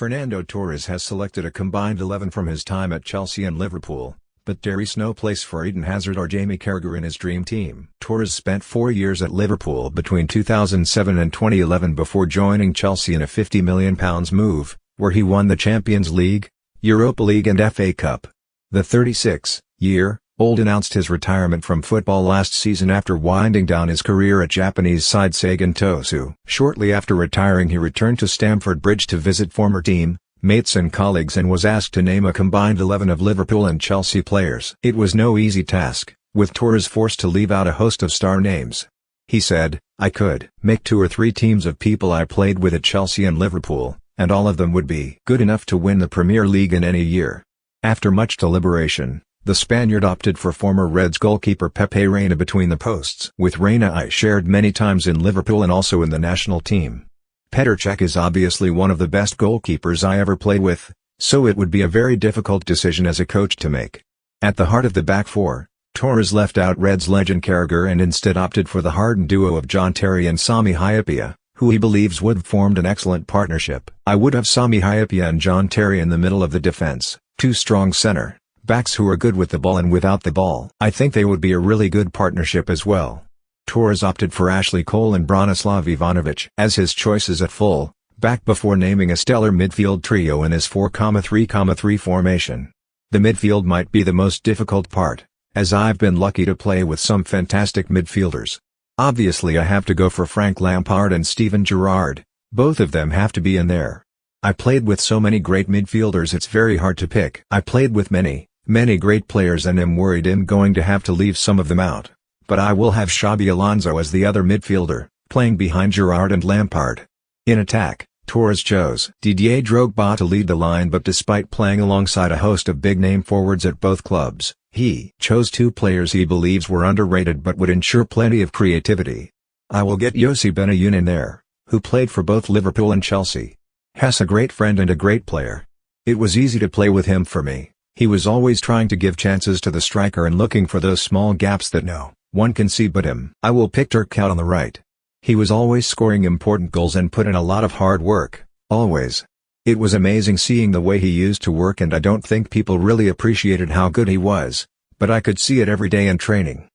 Fernando Torres has selected a combined 11 from his time at Chelsea and Liverpool, but there is no place for Eden Hazard or Jamie Carragher in his dream team. Torres spent 4 years at Liverpool between 2007 and 2011 before joining Chelsea in a £50 million move, where he won the Champions League, Europa League and FA Cup. The 36-year-old announced his retirement from football last season after winding down his career at Japanese side Sagan Tosu. Shortly after retiring he returned to Stamford Bridge to visit former team mates and colleagues and was asked to name a combined 11 of Liverpool and Chelsea players. It was no easy task, with Torres forced to leave out a host of star names. He said, "I could make 2 or 3 teams of people I played with at Chelsea and Liverpool, and all of them would be good enough to win the Premier League in any year." After much deliberation, the Spaniard opted for former Reds goalkeeper Pepe Reina between the posts. With Reina I shared many times in Liverpool and also in the national team. Petr Cech is obviously one of the best goalkeepers I ever played with, so it would be a very difficult decision as a coach to make. At the heart of the back four, Torres left out Reds legend Carragher and instead opted for the hardened duo of John Terry and Sami Hyypiä, who he believes would have formed an excellent partnership. "I would have Sami Hyypiä and John Terry in the middle of the defense, 2 strong center-backs who are good with the ball and without the ball. I think they would be a really good partnership as well." Torres opted for Ashley Cole and Branislav Ivanovic as his choices at full-back before naming a stellar midfield trio in his 4-3-3 formation. The midfield might be the most difficult part, as I've been lucky to play with some fantastic midfielders. Obviously I have to go for Frank Lampard and Steven Gerrard, both of them have to be in there. I played with so many great midfielders it's very hard to pick. I played with many great players and am worried I'm going to have to leave some of them out. But I will have Xabi Alonso as the other midfielder, playing behind Gerrard and Lampard. In attack, Torres chose Didier Drogba to lead the line, but despite playing alongside a host of big-name forwards at both clubs, he chose 2 players he believes were underrated but would ensure plenty of creativity. "I will get Yossi Benayoun in there, who played for both Liverpool and Chelsea. He's a great friend and a great player. It was easy to play with him for me. He was always trying to give chances to the striker and looking for those small gaps that no one can see but him. I will pick Turcotte on the right. He was always scoring important goals and put in a lot of hard work, always. It was amazing seeing the way he used to work and I don't think people really appreciated how good he was, but I could see it every day in training.